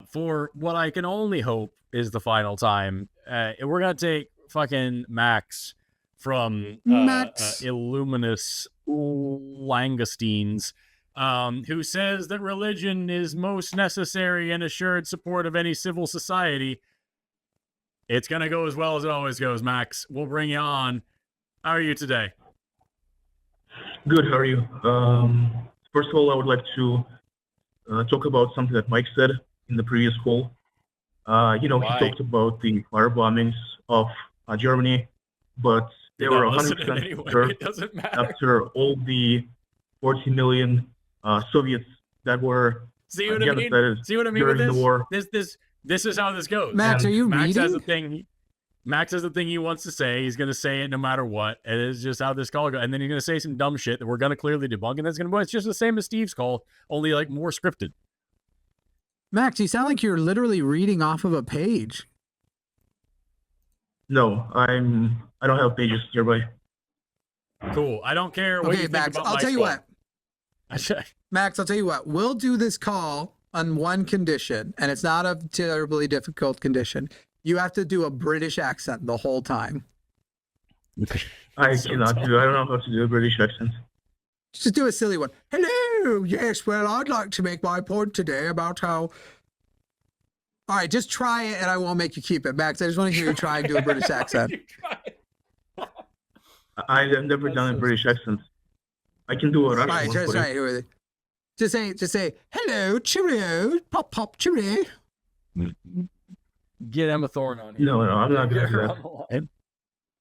for what I can only hope is the final time. We're going to take fucking Max from Illuminous Langoustines, who says that religion is most necessary and assured support of any civil society. It's going to go as well as it always goes, Max. We'll bring you on. How are you today? Good, how are you? First of all, I would like to talk about something that Mike said in the previous call. He talked about the fire bombings of Germany, but they were 100% anyway. sure It doesn't matter. after all the 40 million Soviets that were See what I mean with during the war. This is how this goes. Max, are you Max reading? has a thing. Max has a thing he wants to say. He's going to say it no matter what. And it's just how this call goes. And then he's going to say some dumb shit that we're going to clearly debunk. And that's going to be, it's just the same as Steve's call, only like more scripted. Max, you sound like you're literally reading off of a page. No, I don't have pages nearby. Cool. I don't care what Okay, you think Max, about I'll my tell you call. what. Max, I'll tell you what. We'll do this call on one condition, and it's not a terribly difficult condition. You have to do a British accent the whole time. I cannot do. I don't know how to do a British accent. Just do a silly one. Hello. Yes, well, I'd like to make my point today about how... All right, just try it, and I won't make you keep it. Max, I just want to hear you try and do a British accent. I've never done a British accent. I can do a Russian one. Just try it. Here with it. Just say, hello, cheerio, pop, pop, cheerio. Get Emma Thorne on here. No, I'm not going to do that.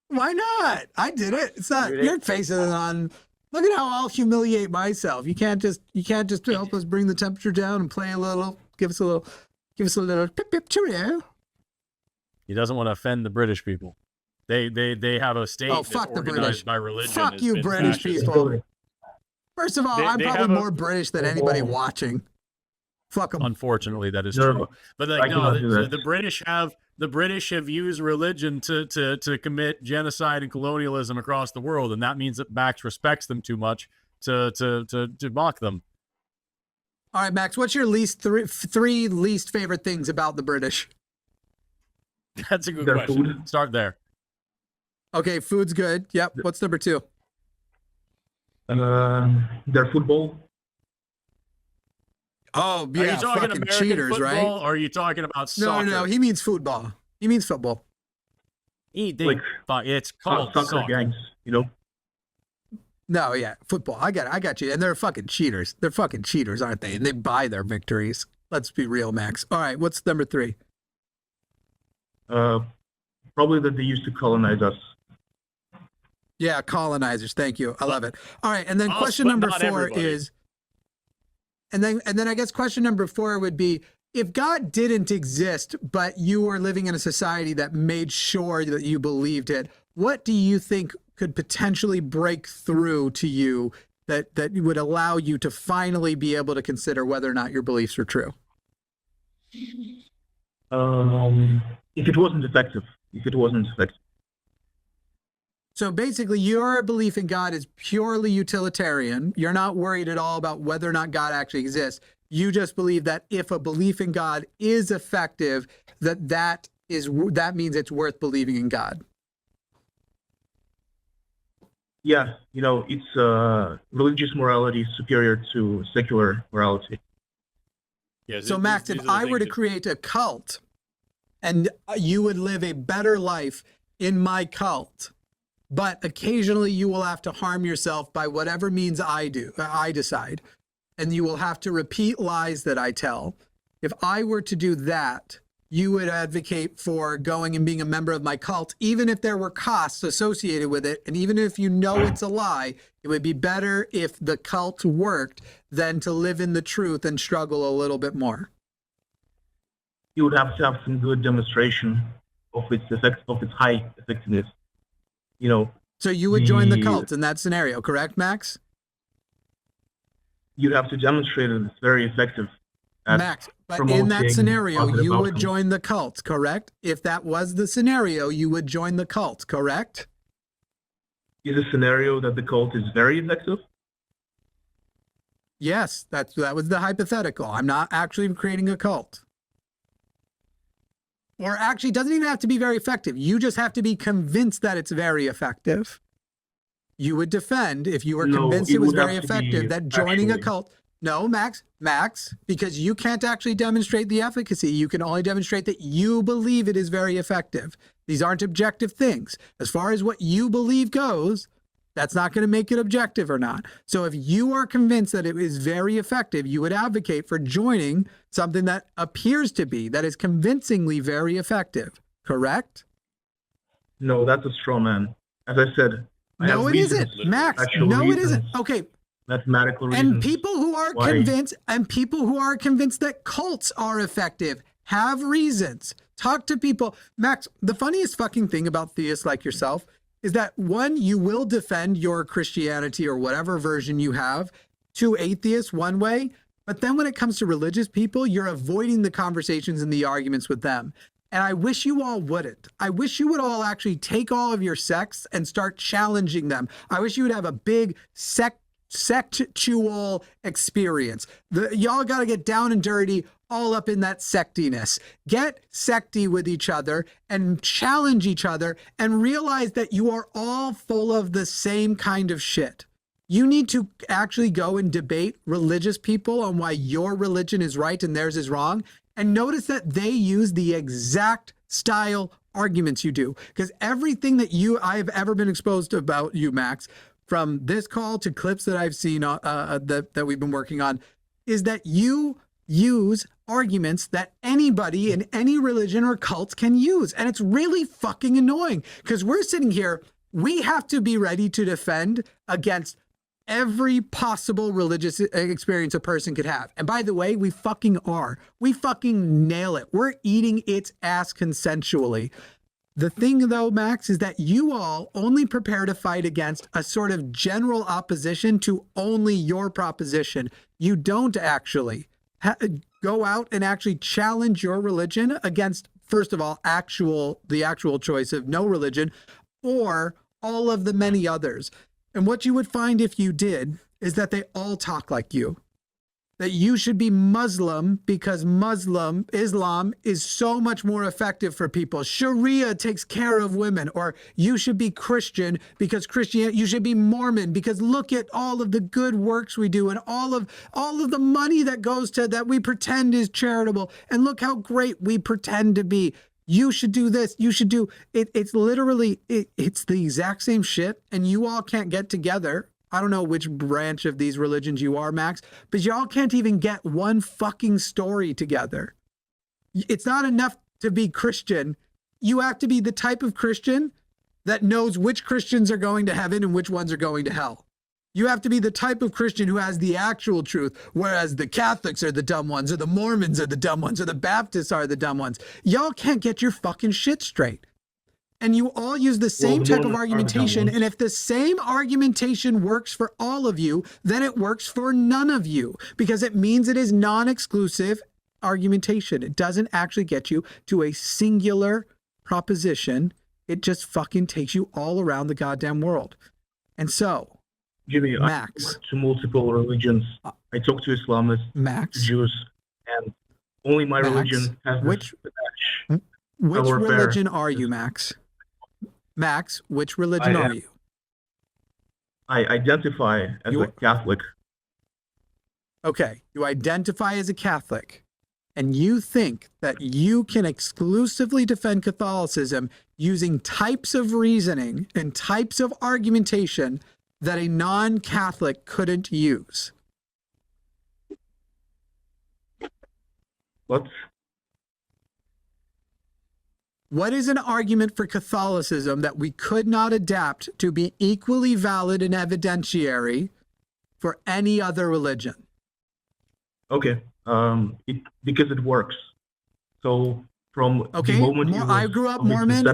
Why not? I did it. It's not your face is on. Look at how I'll humiliate myself. You can't just help us bring the temperature down and play a little. Give us a little pip pip cheerio. He doesn't want to offend the British people. They have a state Oh, fuck that's the organized British. by religion. Fuck you, British fascist. people. First of all, I'm They probably have a- more British than anybody watching. Fuck them. Unfortunately, that is No, true. But I like, no, cannot do that. the British have used religion to commit genocide and colonialism across the world, and that means that Max respects them too much to mock them. All right, Max, what's your three least favorite things about the British? That's a good Their question. food. Start there. Okay, food's good. Yep. What's number 2? Their football. Oh, Are you yeah, talking fucking American cheaters, football, right? or are you talking about soccer? No, he means football. He means football. It's called soccer gangs, you know? No, yeah, football. I got you. And they're fucking cheaters. They're fucking cheaters, aren't they? And they buy their victories. Let's be real, Max. All right, what's number 3? Probably that they used to colonize us. Yeah, colonizers. Thank you. I love it. All right, and then Us, question but number not 4 everybody. is, and then I guess question number 4 would be, if God didn't exist, but you were living in a society that made sure that you believed it, what do you think could potentially break through to you that would allow you to finally be able to consider whether or not your beliefs are true? If it wasn't effective. So basically, your belief in God is purely utilitarian. You're not worried at all about whether or not God actually exists. You just believe that if a belief in God is effective, that means it's worth believing in God. Yeah, it's religious morality is superior to secular morality. Yeah, So Max, if I were to create a cult and you would live a better life in my cult, but occasionally you will have to harm yourself by whatever means I decide, and you will have to repeat lies that I tell. If I were to do that, you would advocate for going and being a member of my cult, even if there were costs associated with it. And even if you know it's a lie, it would be better if the cult worked than to live in the truth and struggle a little bit more. You would have to have some good demonstration of its high effectiveness. So you would join the cult in that scenario, correct, Max? You have to demonstrate that it's very effective. Max, but in that promoting scenario, positive you would outcomes. join the cult, correct? If that was the scenario, you would join the cult, correct? Is a scenario that the cult is very effective? Yes, that was the hypothetical. I'm not actually creating a cult. or actually doesn't even have to be very effective. You just have to be convinced that it's very effective. You would defend, if you were convinced it was very effective, that joining a cult. No, Max, because you can't actually demonstrate the efficacy. You can only demonstrate that you believe it is very effective. These aren't objective things. As far as what you believe goes, that's not going to make it objective or not. So if you are convinced that it is very effective, you would advocate for joining something that appears to be, that is convincingly very effective. Correct? No, that's a straw man. As I said, no, it isn't, Max. No, it isn't. Okay. Mathematical reasons. And people who are convinced, that cults are effective have reasons. Talk to people. Max, the funniest fucking thing about theists like yourself is that, one, you will defend your Christianity or whatever version you have to atheists one way, but then when it comes to religious people, you're avoiding the conversations and the arguments with them. And I wish you all wouldn't. I wish you would all actually take all of your sects and start challenging them. I wish you would have a big sectual experience. Y'all got to get down and dirty, all up in that sectiness. Get secty with each other and challenge each other and realize that you are all full of the same kind of shit. You need to actually go and debate religious people on why your religion is right and theirs is wrong. And notice that they use the exact style arguments you do. Because everything that I have ever been exposed to about you, Max, from this call to clips that I've seen that we've been working on, is that you use arguments that anybody in any religion or cult can use. And it's really fucking annoying because we're sitting here, we have to be ready to defend against every possible religious experience a person could have. And by the way, we fucking are. We fucking nail it. We're eating its ass consensually. The thing, though, Max, is that you all only prepare to fight against a sort of general opposition to only your proposition. You don't actually go out and actually challenge your religion against, first of all, the actual choice of no religion or all of the many others. And what you would find if you did is that they all talk like you. That you should be Muslim because Islam is so much more effective for people. Sharia takes care of women. Or you should be Christian because you should be Mormon because look at all of the good works we do and all of the money that goes to that we pretend is charitable. And look how great we pretend to be. You should do this. You should do it. It's literally, it's the exact same shit. And you all can't get together. I don't know which branch of these religions you are, Max, but y'all can't even get one fucking story together. It's not enough to be Christian. You have to be the type of Christian that knows which Christians are going to heaven and which ones are going to hell. You have to be the type of Christian who has the actual truth, whereas the Catholics are the dumb ones, or the Mormons are the dumb ones, or the Baptists are the dumb ones. Y'all can't get your fucking shit straight. And you all use the same type of argumentation. And if the same argumentation works for all of you, then it works for none of you, because it means it is non-exclusive argumentation. It doesn't actually get you to a singular proposition. It just fucking takes you all around the goddamn world. And so, Jimmy, Max, I talk to multiple religions. I talk to Islamists, Max, Jews, and only my religion has which religion are you, Max? Max, which religion are you? I identify as a Catholic. Okay, you identify as a Catholic, and you think that you can exclusively defend Catholicism using types of reasoning and types of argumentation that a non-Catholic couldn't use. What is an argument for Catholicism that we could not adapt to be equally valid and evidentiary for any other religion? Okay, because it works. So from the moment I grew up Mormon,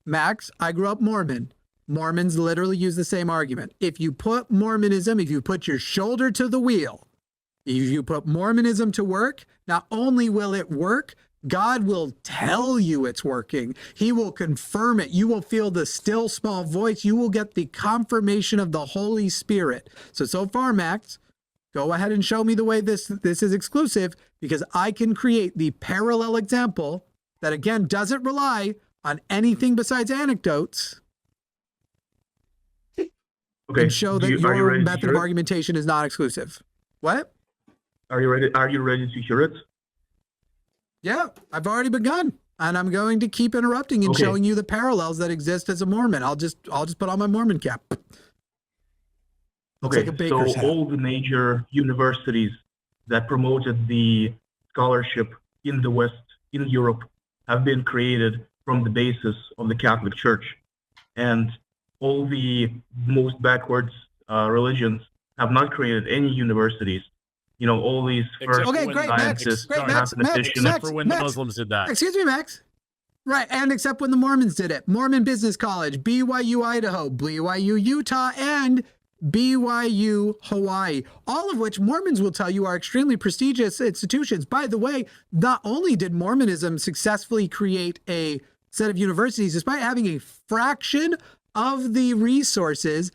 Max, I grew up Mormon. Mormons literally use the same argument. If you put Mormonism, if you put your shoulder to the wheel, if you put Mormonism to work, not only will it work, God will tell you it's working. He will confirm it. You will feel the still small voice. You will get the confirmation of the Holy Spirit. So far, Max, Go ahead and show me the way this is exclusive, because I can create the parallel example that, again, doesn't rely on anything besides anecdotes. Okay. And show that are you your ready to method hear of it? argumentation is not exclusive. What? Are you ready? Are you ready to hear it? Yeah, I've already begun, and I'm going to keep interrupting and Okay. showing you the parallels that exist as a Mormon. I'll just put on my Mormon cap. Looks Okay, like a baker's so hat. all the major universities that promoted the scholarship in the West, in Europe, have been created from the basis of the Catholic Church. And all the most backwards religions have not created any universities. You know, all these Except first Okay, when- great, Max. scientists, Great, Max. mathematicians. Except for when the Max. Muslims did that. Excuse me, Max. Right, and except when the Mormons did it. Mormon Business College, BYU Idaho, BYU Utah, and BYU Hawaii, all of which Mormons will tell you are extremely prestigious institutions. By the way, not only did Mormonism successfully create a set of universities, despite having a fraction of the resources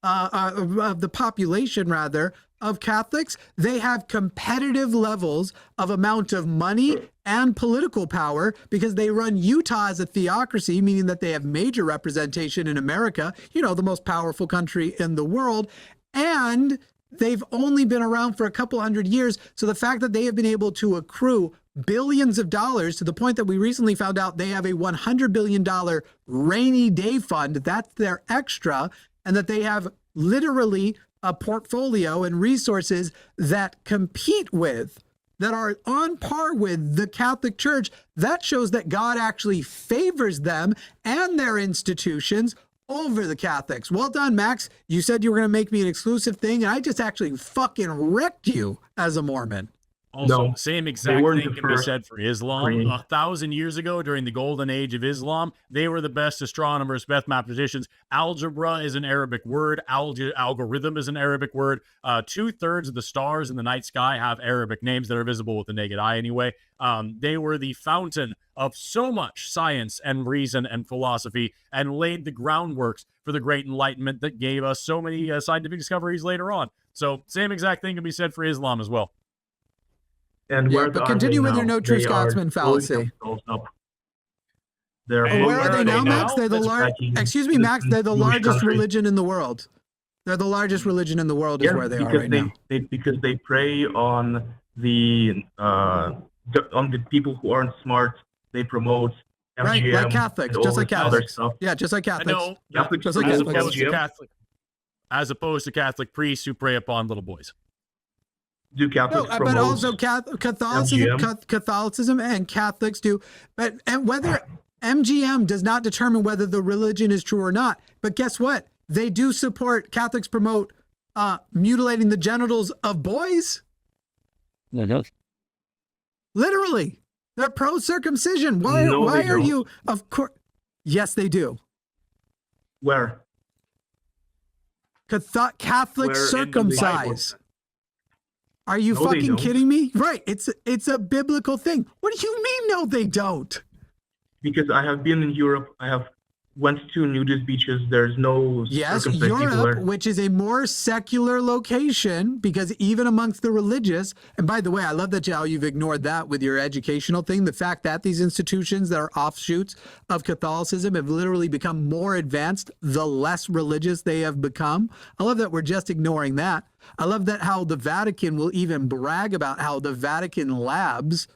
of the population, rather, of Catholics, they have competitive levels of amount of money and political power because they run Utah as a theocracy, meaning that they have major representation in America, you know, the most powerful country in the world. And they've only been around for a couple hundred years. So the fact that they have been able to accrue billions of dollars, to the point that we recently found out they have a $100 billion rainy day fund, that's their extra, and that they have literally a portfolio and resources that compete with, that are on par with the Catholic Church, that shows that God actually favors them and their institutions over the Catholics. Well done, Max. You said you were going to make me an exclusive thing, and I just actually fucking wrecked you as a Mormon. Also, No, same exact weren't thing the can be first said for Islam. creed. 1,000 years ago, during the golden age of Islam, they were the best astronomers, mathematicians. Algebra is an Arabic word. Algorithm is an Arabic word. 2/3 of the stars in the night sky have Arabic names that are visible with the naked eye anyway. They were the fountain of so much science and reason and philosophy, and laid the groundworks for the great enlightenment that gave us so many scientific discoveries later on. So same exact thing can be said for Islam as well. And Yeah, where but are continue they with your now? no true They are Scotsman blowing fallacy. themselves up. They're And Where are they now, now? Max? They're the That's largest. Excuse me, Max. They're the largest religion in the world. They're the largest religion in the world, is Yes, where they are because right now. because they prey on the people who aren't smart. They promote Right, MGM like Catholics, and all just like this other Catholics. stuff. Yeah, just like Catholics. No, Catholics just like as Catholics. opposed to Catholic priests who prey upon little boys. Do No, Catholics but promote also Catholicism, MGM? Catholicism and Catholics do. And whether MGM does not determine whether the religion is true or not. But guess what? They do support, Catholics promote mutilating the genitals of boys. Literally. They're pro-circumcision. Why No, why they are don't. you? Of course. Yes, they do. Where? Catholic Where in the circumcise. Are you No, they fucking don't. kidding me? Right. It's a biblical thing. What do you mean? No, they don't. Because I have been in Europe. I have went to nudist beaches. There's no Yes, circumcised people Europe, there. which is a more secular location, because even amongst the religious, and by the way, I love that how you've ignored that with your educational thing. The fact that these institutions that are offshoots of Catholicism have literally become more advanced the less religious they have become. I love that we're just ignoring that. I love that how the Vatican will even brag about how the Vatican labs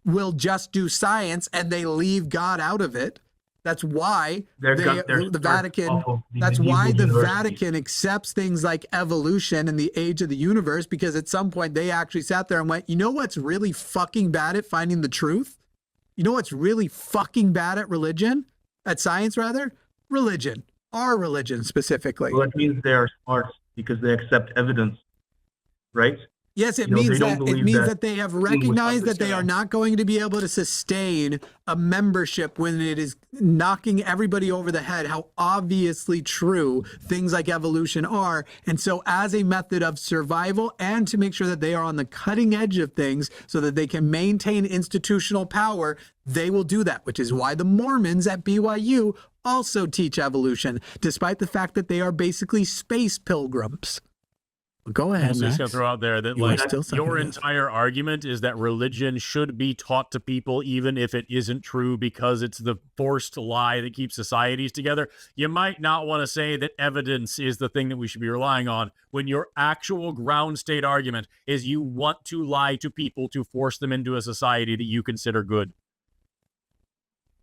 will just do science and they leave God out of it. That's why They're the start Vatican. off of the That's why medieval the universities. Vatican accepts things like evolution and the age of the universe, because at some point they actually sat there and went, you know what's really fucking bad at finding the truth? You know what's really fucking bad at religion? At science, rather? Religion. Our religion specifically. Well, that means they are smart because they accept evidence, right? Yes, it You know, they means don't that believe that they have was recognized that they understood. are not going to be able to sustain a membership when it is knocking everybody over the head how obviously true things like evolution are. And so as a method of survival and to make sure that they are on the cutting edge of things so that they can maintain institutional power, they will do that, which is why the Mormons at BYU also teach evolution, despite the fact that they are basically space pilgrims. Go ahead, I'm just Max. going to throw out there that You are like still sucking your this. entire argument is that religion should be taught to people even if it isn't true because it's the forced lie that keeps societies together. You might not want to say that evidence is the thing that we should be relying on when your actual ground state argument is you want to lie to people to force them into a society that you consider good.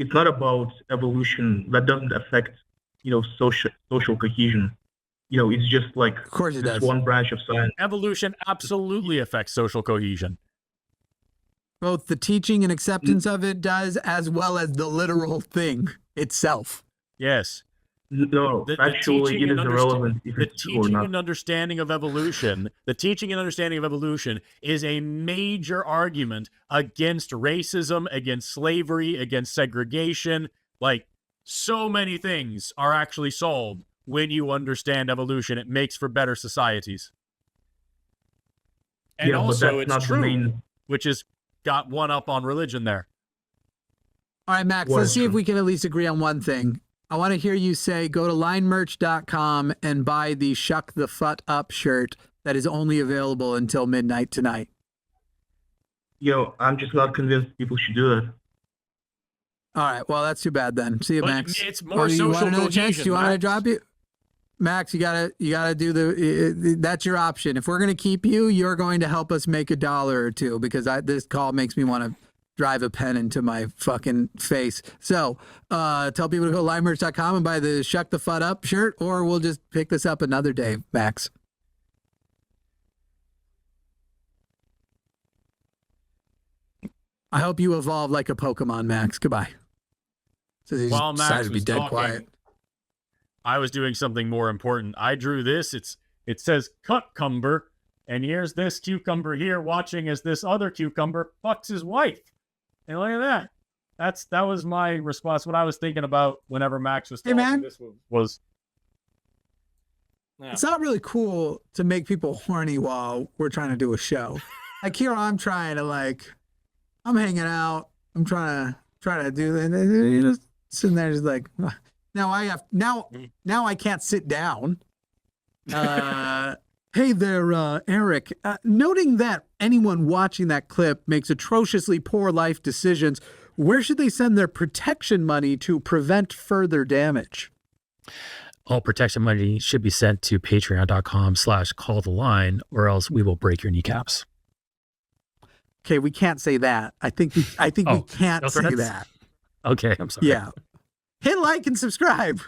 It's not about evolution. That doesn't affect, social cohesion. It's just like Of course it this does. one branch of science. Evolution absolutely affects social cohesion. Both the teaching and acceptance of it does, as well as the literal thing itself. Yes. No, actually, it is irrelevant if The it's true or teaching not. and understanding of evolution, is a major argument against racism, against slavery, against segregation. Like, so many things are actually solved when you understand evolution. It makes for better societies. And Yeah, but also, that's it's not the true, main. which has got one up on religion there. All right, Max, What let's is see if true? we can at least agree on one thing. I want to hear you say go to linemerch.com and buy the Shuck the Fut Up shirt that is only available until midnight tonight. I'm just not convinced people should do that. All right, well, that's too bad then. See you, But Max. it's more you social want another chance? cohesion, Do you want me to Max. drop you? Max, you gotta do that's your option. If we're gonna keep you, you're going to help us make $1 or $2 because this call makes me want to drive a pen into my fucking face. So tell people to go to linemerch.com and buy the Shuck the Fut Up shirt, or we'll just pick this up another day, Max. I hope you evolve like a Pokemon, Max. Goodbye. So he's While Max decided to be was dead talking, quiet. I was doing something more important. I drew this. It says cucumber, and here's this cucumber here watching as this other cucumber fucks his wife. And look at that. That was my response. What I was thinking about whenever Max was Hey, talking. man. This was It's not really cool to make people horny while we're trying to do a show. Like here, I'm trying to I'm hanging out. I'm trying to do that. And you're just sitting there, just like, "Ugh." Now I can't sit down. Hey there, Eric. Noting that anyone watching that clip makes atrociously poor life decisions, where should they send their protection money to prevent further damage? All protection money should be sent to patreon.com/calltheline, or else we will break your kneecaps. Okay, we can't say that. I think we can't no say threats? that. Okay, I'm sorry. Yeah. Hit like and subscribe.